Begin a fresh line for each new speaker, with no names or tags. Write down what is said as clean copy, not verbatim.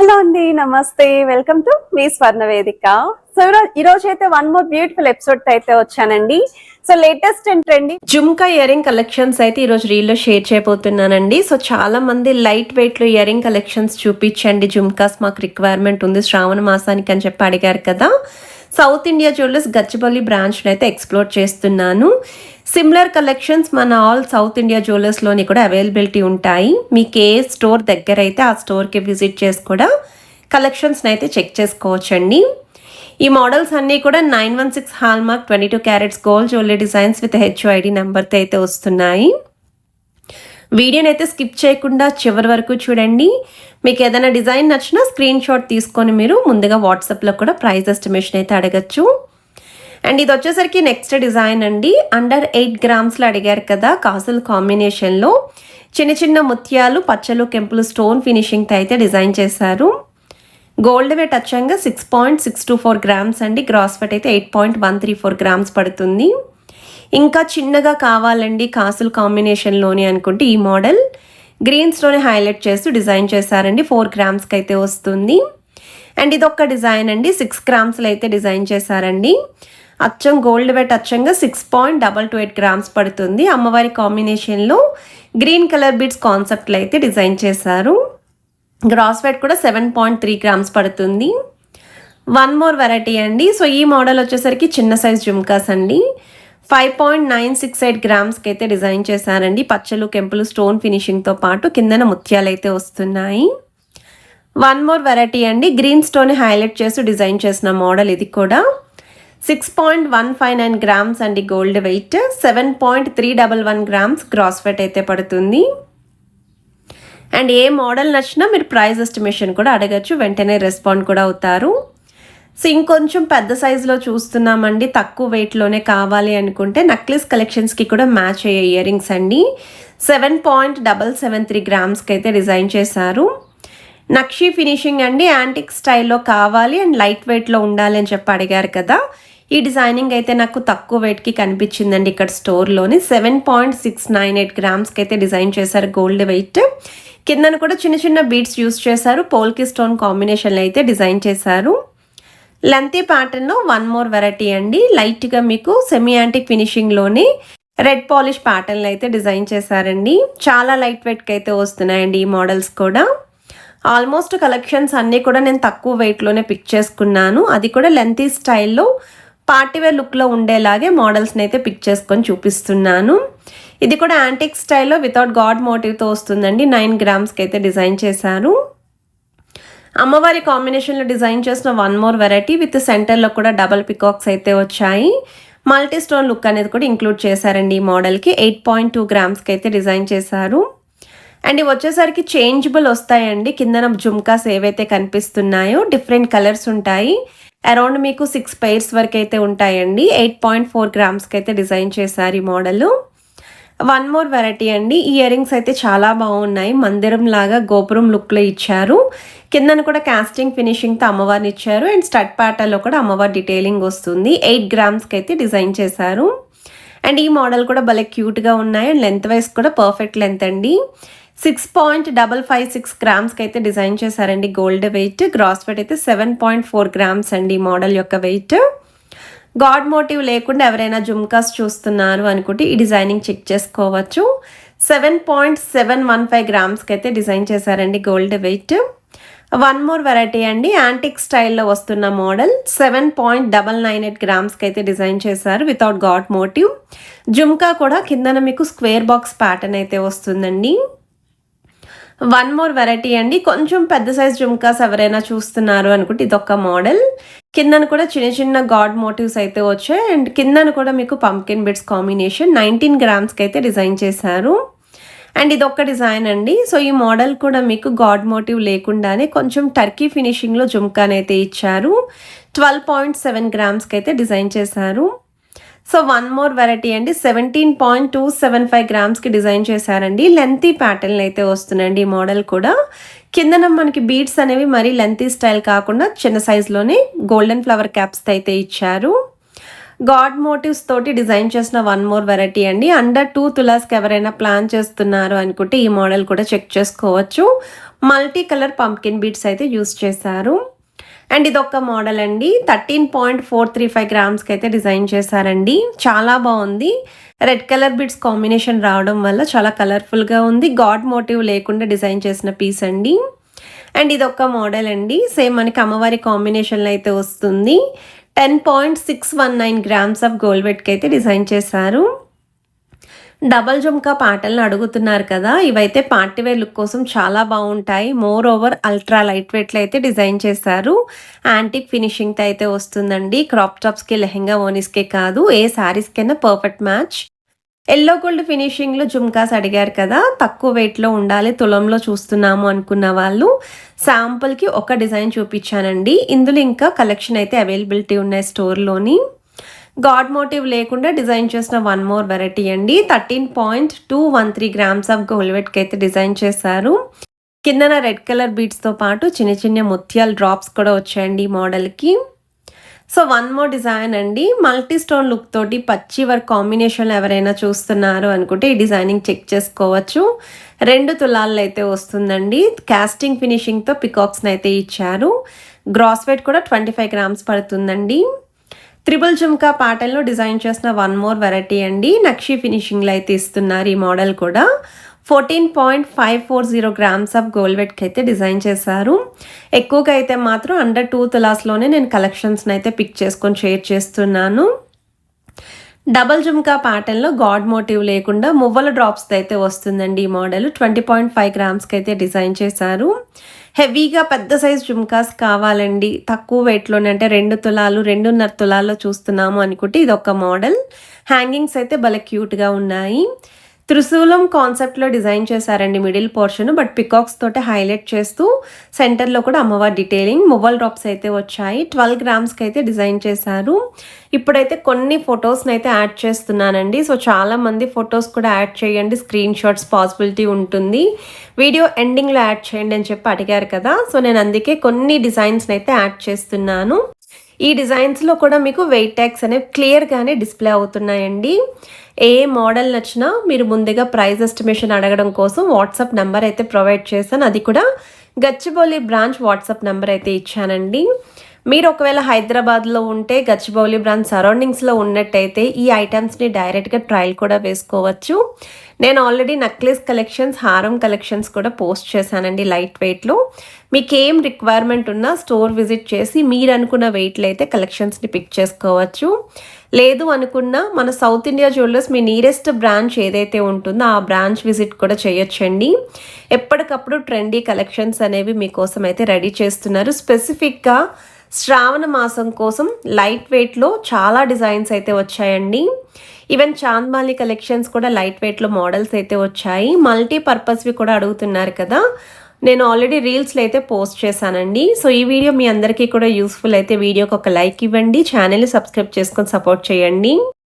Hello అండి, నమస్తే. Welcome to me స్వర్ణ వేదిక. సో ఈ రోజు అయితే వన్ మోర్ బ్యూటిఫుల్ ఎపిసోడ్ అయితే వచ్చానండి. So latest and trendy
jhumka earring collections అయితే ఈరోజు రీల్లో షేర్ చేయబోతున్నానండి. సో చాలా మంది లైట్ వెయిట్ లో ఇయరింగ్ కలెక్షన్స్ చూపించండి, జుమ్కాస్ మాకు రిక్వైర్మెంట్ ఉంది శ్రావణ మాసానికి అని చెప్పి అడిగారు కదా. సౌత్ ఇండియా జ్యువెలర్స్ గచ్చిబౌలి బ్రాంచ్ని అయితే ఎక్స్ప్లోర్ చేస్తున్నాను. సిమిలర్ కలెక్షన్స్ మన ఆల్ సౌత్ ఇండియా జ్యువెలర్స్లోని కూడా అవైలబిలిటీ ఉంటాయి. మీకు ఏ స్టోర్ దగ్గర అయితే ఆ స్టోర్కి విజిట్ చేసి కూడా కలెక్షన్స్ని అయితే చెక్ చేసుకోవచ్చండి. ఈ మోడల్స్ అన్నీ కూడా 916 hallmark 22 carats gold jewellery designs with HID నెంబర్తో అయితే వస్తున్నాయి. వీడియోని అయితే స్కిప్ చేయకుండా చివరి వరకు చూడండి. మీకు ఏదైనా డిజైన్ నచ్చినా స్క్రీన్ షాట్ తీసుకొని మీరు ముందుగా వాట్సాప్లో కూడా ప్రైస్ ఎస్టిమేషన్ అయితే అడగచ్చు. అండ్ ఇది వచ్చేసరికి నెక్స్ట్ డిజైన్ అండి. అండర్ 8 గ్రామ్స్లో అడిగారు కదా, కాసుల కాంబినేషన్లో చిన్న చిన్న ముత్యాలు, పచ్చలు, కెంపులు స్టోన్ ఫినిషింగ్తో అయితే డిజైన్ చేశారు. గోల్డ్ వెయిట్ అచ్చంగా 6.624 గ్రామ్స్ అండి. గ్రాస్ వెయిట్ అయితే 8.134 గ్రామ్స్ పడుతుంది. ఇంకా చిన్నగా కావాలండి కాసుల కాంబినేషన్లోని అనుకుంటే ఈ మోడల్ గ్రీన్స్లోనే హైలైట్ చేస్తూ డిజైన్ చేశారండి. 4 గ్రామ్స్కి అయితే వస్తుంది. అండ్ ఇదొక డిజైన్ అండి, 6 గ్రామ్స్లో అయితే డిజైన్ చేశారండి. అచ్చం గోల్డ్ వెయిట్ అచ్చంగా 6.228 గ్రామ్స్ పడుతుంది. అమ్మవారి కాంబినేషన్లో గ్రీన్ కలర్ బీడ్స్ కాన్సెప్ట్లో అయితే డిజైన్ చేశారు. గ్రాస్ వెయిట్ కూడా 7.3 గ్రామ్స్ పడుతుంది. వన్ మోర్ వెరైటీ అండి. సో ఈ మోడల్ వచ్చేసరికి చిన్న సైజ్ జుమ్కాస్ అండి. 5.968 గ్రామ్స్కి అయితే డిజైన్ చేశారండి. పచ్చలు, కెంపులు స్టోన్ ఫినిషింగ్తో పాటు కిందన ముత్యాలు అయితే వస్తున్నాయి. వన్ మోర్ వెరైటీ అండి. గ్రీన్ స్టోన్ హైలైట్ చేసి డిజైన్ చేసిన మోడల్ ఇది కూడా. 6.159 గ్రామ్స్ అండి gold weight. 7.311 grams gross weight అయితే పడుతుంది. అండ్ ఏ మోడల్ నచ్చినా మీరు ప్రైస్ ఎస్టిమేషన్ కూడా అడగచ్చు, వెంటనే రెస్పాండ్ కూడా అవుతారు. సో ఇంకొంచెం పెద్ద సైజులో చూస్తున్నామండి, తక్కువ వెయిట్లోనే కావాలి అనుకుంటే నక్లెస్ కలెక్షన్స్కి కూడా మ్యాచ్ అయ్యే ఇయర్ రింగ్స్ అండి. 7.773 గ్రామ్స్కి అయితే డిజైన్ చేశారు. నక్షీ ఫినిషింగ్ అండి, యాంటిక్ స్టైల్లో కావాలి అండ్ లైట్ వెయిట్లో ఉండాలి అని చెప్పి అడిగారు కదా. ఈ డిజైనింగ్ అయితే నాకు తక్కువ వెయిట్కి కనిపించిందండి ఇక్కడ స్టోర్లోని. 7.698 గ్రామ్స్కి అయితే డిజైన్ చేశారు గోల్డ్ వెయిట్. కిందను కూడా చిన్న చిన్న బీడ్స్ యూస్ చేశారు. పోల్కి స్టోన్ కాంబినేషన్లో అయితే డిజైన్ చేశారు. లెంతీ ప్యాటర్న్లో వన్ మోర్ వెరైటీ అండి. లైట్గా మీకు సెమీ యాంటిక్ ఫినిషింగ్లోనే రెడ్ పాలిష్ ప్యాటర్న్లో అయితే డిజైన్ చేశారండి. చాలా లైట్ వెయిట్కి అయితే వస్తున్నాయండి ఈ మోడల్స్ కూడా. ఆల్మోస్ట్ కలెక్షన్స్ అన్నీ కూడా నేను తక్కువ వెయిట్లోనే పిక్ చేసుకున్నాను. అది కూడా లెంతీ స్టైల్లో పార్టీవేర్ లుక్లో ఉండేలాగే మోడల్స్ని అయితే పిక్ చేసుకొని చూపిస్తున్నాను. ఇది కూడా యాంటిక్ స్టైల్లో వితౌట్ గాడ్ మోటివ్తో వస్తుందండి. 9 గ్రామ్స్కి అయితే డిజైన్ చేశారు. అమ్మవారి కాంబినేషన్లో డిజైన్ చేసిన వన్ మోర్ వెరైటీ విత్ సెంటర్లో కూడా డబల్ పికాక్స్ అయితే వచ్చాయి. మల్టీ స్టోన్ లుక్ అనేది కూడా ఇంక్లూడ్ చేశారండి ఈ మోడల్కి. 8.2 గ్రామ్స్కి అయితే డిజైన్ చేశారు. అండ్ ఇవి వచ్చేసరికి చేంజబుల్ వస్తాయండి. కిందన జుమ్కాస్ ఏవైతే కనిపిస్తున్నాయో డిఫరెంట్ కలర్స్ ఉంటాయి. అరౌండ్ మీకు 6 పెయిర్స్ వరకు అయితే ఉంటాయండి. 8.4 గ్రామ్స్కి అయితే డిజైన్ చేశారు ఈ మోడల్. వన్ మోర్ వెరైటీ అండి. ఈ ఇయర్ రింగ్స్ అయితే చాలా బాగున్నాయి. మందిరం లాగా గోపురం లుక్లో ఇచ్చారు. కిందన కూడా కాస్టింగ్ ఫినిషింగ్తో అమ్మవారిని ఇచ్చారు. అండ్ స్టడ్ ప్యాటర్న్లో కూడా అమ్మవారి డీటెయిలింగ్ వస్తుంది. 8 గ్రామ్స్కి అయితే డిజైన్ చేశారు. అండ్ ఈ మోడల్ కూడా భలే క్యూట్గా ఉన్నాయి. అండ్ లెంత్ వైజ్ కూడా పర్ఫెక్ట్ లెంత్ అండి. 6.556 గ్రామ్స్కి అయితే డిజైన్ చేశారండి గోల్డ్ వెయిట్. గ్రాస్ వెయిట్ అయితే 7.4 గ్రామ్స్ అండి ఈ మోడల్ యొక్క వెయిట్. గాడ్ మోటివ్ లేకుండా ఎవరైనా జుమ్కాస్ చూస్తున్నారు అనుకుంటే ఈ డిజైనింగ్ చెక్ చేసుకోవచ్చు. 7.715 గ్రామ్స్కి అయితే డిజైన్ చేశారండి gold weight. One more variety అండి. యాంటిక్ స్టైల్లో వస్తున్న మోడల్ 7.998 గ్రామ్స్కి అయితే డిజైన్ చేశారు వితౌట్ గాడ్ మోటివ్. జుమ్కా కూడా కిందన మీకు స్క్వేర్ బాక్స్ ప్యాటర్న్ అయితే వస్తుందండి. వన్ మోర్ వెరైటీ అండి. కొంచెం పెద్ద సైజ్ జుమ్కాస్ ఎవరైనా చూస్తున్నారు అనుకుంటే ఇదొక మోడల్. కిందను కూడా చిన్న చిన్న గాడ్ మోటివ్స్ అయితే వచ్చాయి. అండ్ కిందను కూడా మీకు పంకిన్ బిడ్స్ కాంబినేషన్ 19 గ్రామ్స్కి అయితే డిజైన్ చేశారు. అండ్ ఇదొక డిజైన్ అండి. సో ఈ మోడల్ కూడా మీకు గాడ్ మోటివ్ లేకుండానే కొంచెం టర్కీ ఫినిషింగ్లో జుమ్కాన్ అయితే ఇచ్చారు. 12.7 గ్రామ్స్కి అయితే డిజైన్ చేశారు. సో వన్ మోర్ వెరైటీ అండి. 17.275 గ్రామ్స్కి డిజైన్ చేశారండి. లెంతీ ప్యాటర్న్లు అయితే వస్తున్నాయండి ఈ మోడల్ కూడా. కిందన మనకి బీడ్స్ అనేవి మరీ లెంతీ స్టైల్ కాకుండా చిన్న సైజులోనే గోల్డెన్ ఫ్లవర్ క్యాప్స్ అయితే ఇచ్చారు. గాడ్ మోటివ్స్ తోటి డిజైన్ చేసిన వన్ మోర్ వెరైటీ అండి. అండర్ 2 తులాస్కి ఎవరైనా ప్లాన్ చేస్తున్నారు అనుకుంటే ఈ మోడల్ కూడా చెక్ చేసుకోవచ్చు. మల్టీ కలర్ పంకిన్ బీడ్స్ అయితే యూస్ చేశారు. అండ్ ఇదొక మోడల్ అండి. 13.435 గ్రామ్స్కి అయితే డిజైన్ చేశారండి. చాలా బాగుంది. రెడ్ కలర్ బిడ్స్ కాంబినేషన్ రావడం వల్ల చాలా కలర్ఫుల్గా ఉంది. గాడ్ మోటివ్ లేకుండా డిజైన్ చేసిన పీస్ అండి. అండ్ ఇదొక మోడల్ అండి. సేమ్ మనకి అమ్మవారి కాంబినేషన్లో అయితే వస్తుంది. 10.619 గ్రామ్స్ ఆఫ్ గోల్డ్ వెట్కి అయితే డిజైన్ చేశారు. డబల్ జుమ్కా పాటలను అడుగుతున్నారు కదా, ఇవైతే పార్టీవేర్ లుక్ కోసం చాలా బాగుంటాయి. మోర్ ఓవర్ అల్ట్రా లైట్ వెయిట్లో అయితే డిజైన్ చేశారు. యాంటిక్ ఫినిషింగ్తో అయితే వస్తుందండి. క్రాప్ టాప్స్కి, లెహెంగా ఓనీస్కే కాదు, ఏ శారీస్కైనా పర్ఫెక్ట్ మ్యాచ్. ఎల్లో గోల్డ్ ఫినిషింగ్లో జుమ్కాస్ అడిగారు కదా, తక్కువ వెయిట్లో ఉండాలి, తులంలో చూస్తున్నాము అనుకున్న వాళ్ళు శాంపుల్కి ఒక డిజైన్ చూపించానండి. ఇందులో ఇంకా కలెక్షన్ అయితే అవైలబిలిటీ ఉన్నాయి స్టోర్లోని. గాడ్ మోటివ్ లేకుండా డిజైన్ చేసిన వన్ మోర్ వెరైటీ అండి. 13.213 గ్రామ్స్ ఆఫ్ గోల్డ్ వెట్కి అయితే డిజైన్ చేశారు. కిందన రెడ్ కలర్ బీడ్స్తో పాటు చిన్న చిన్న ముత్యాల డ్రాప్స్ కూడా వచ్చాయండి ఈ మోడల్కి. సో వన్ మోర్ డిజైన్ అండి. మల్టీ స్టోన్ లుక్ తోటి పచ్చి వర్క్ కాంబినేషన్లో ఎవరైనా చూస్తున్నారు అనుకుంటే ఈ డిజైనింగ్ చెక్ చేసుకోవచ్చు. 2 తులాల్లో అయితే వస్తుందండి. కాస్టింగ్ ఫినిషింగ్తో పికాక్స్ని అయితే ఇచ్చారు. గ్రాస్ వెయిట్ కూడా 25 గ్రామ్స్ పడుతుందండి. త్రిబుల్ జుమ్కా ప్యాటర్న్లో డిజైన్ చేసిన వన్ మోర్ వెరైటీ అండి. నక్షి ఫినిషింగ్లో అయితే ఇస్తున్నారు ఈ మోడల్ కూడా. 14.540 గ్రామ్స్ ఆఫ్ గోల్డ్ వెట్కి అయితే డిజైన్ చేశారు. ఎక్కువగా అయితే మాత్రం అండర్ 2 తులాస్లోనే నేను కలెక్షన్స్ని అయితే పిక్ చేసుకొని షేర్ చేస్తున్నాను. డబల్ జుమ్కా ప్యాటర్న్లో గాడ్ మోటివ్ లేకుండా మువ్వల డ్రాప్స్తో అయితే వస్తుందండి ఈ మోడల్. 20.5 గ్రామ్స్కి అయితే డిజైన్ చేశారు. హెవీగా పెద్ద సైజ్ జుమ్కాస్ కావాలండి, తక్కువ వెయిట్లోనే అంటే 2 తులాలు 2.5 తులాల్లో చూస్తున్నాము అనుకుంటే ఇదొక మోడల్. హ్యాంగింగ్స్ అయితే భలే క్యూట్గా ఉన్నాయి. త్రిశూలం కాన్సెప్ట్లో డిజైన్ చేశారండి మిడిల్ పోర్షన్, బట్ పికాక్స్ తోటి హైలైట్ చేస్తూ సెంటర్లో కూడా అమ్మవారి డీటెయిలింగ్. మొబైల్ డ్రాప్స్ అయితే వచ్చాయి. 12 గ్రామ్స్కి అయితే డిజైన్ చేశారు. ఇప్పుడైతే కొన్ని ఫొటోస్ని అయితే యాడ్ చేస్తున్నానండి. సో చాలామంది ఫొటోస్ కూడా యాడ్ చేయండి, స్క్రీన్ షాట్స్ పాసిబిలిటీ ఉంటుంది. వీడియో ఎండింగ్లో యాడ్ చేయండి అని చెప్పి అడిగారు కదా, సో నేను అందుకే కొన్ని డిజైన్స్ని అయితే యాడ్ చేస్తున్నాను. ఈ డిజైన్స్లో కూడా మీకు వెయిట్ ట్యాగ్స్ అనేవి క్లియర్గానే డిస్ప్లే అవుతున్నాయండి. ఏ మోడల్ నచ్చినా మీరు ముందుగా ప్రైస్ ఎస్టిమేషన్ అడగడం కోసం వాట్సాప్ నెంబర్ అయితే ప్రొవైడ్ చేశాను. అది కూడా గచ్చిబౌలి బ్రాంచ్ వాట్సాప్ నెంబర్ అయితే ఇచ్చానండి. మీరు ఒకవేళ హైదరాబాద్లో ఉంటే గచ్చిబౌలి బ్రాంచ్ సరౌండింగ్స్లో ఉన్నట్టయితే ఈ ఐటమ్స్ని డైరెక్ట్గా ట్రయల్ కూడా వేసుకోవచ్చు. నేను ఆల్రెడీ నెక్లెస్ కలెక్షన్స్, హారం కలెక్షన్స్ కూడా పోస్ట్ చేశానండి లైట్ వెయిట్లో. మీకు ఏం రిక్వైర్మెంట్ ఉన్నా స్టోర్ విజిట్ చేసి మీరు అనుకున్న వెయిట్లో అయితే కలెక్షన్స్ని పిక్ చేసుకోవచ్చు. లేదు అనుకున్న మన సౌత్ ఇండియా జ్యువెలర్స్ మీ నియరెస్ట్ బ్రాంచ్ ఏదైతే ఉంటుందో ఆ బ్రాంచ్ విజిట్ కూడా చేయొచ్చండి. ఎప్పటికప్పుడు ట్రెండీ కలెక్షన్స్ అనేవి మీకోసం అయితే రెడీ చేస్తున్నారు. స్పెసిఫిక్గా శ్రావణ మాసం కోసం లైట్ వెయిట్లో చాలా డిజైన్స్ అయితే వచ్చాయండి. ఈవెన్ చాంద్మాలి కలెక్షన్స్ కూడా లైట్ వెయిట్లో మోడల్స్ అయితే వచ్చాయి. మల్టీపర్పస్వి కూడా అడుగుతున్నారు కదా, నేను ఆల్రెడీ రీల్స్లో అయితే పోస్ట్ చేశానండి. సో ఈ వీడియో మీ అందరికీ కూడా యూస్ఫుల్ అయితే వీడియోకి ఒక లైక్ ఇవ్వండి, ఛానల్ని సబ్స్క్రైబ్ చేసుకొని సపోర్ట్ చేయండి.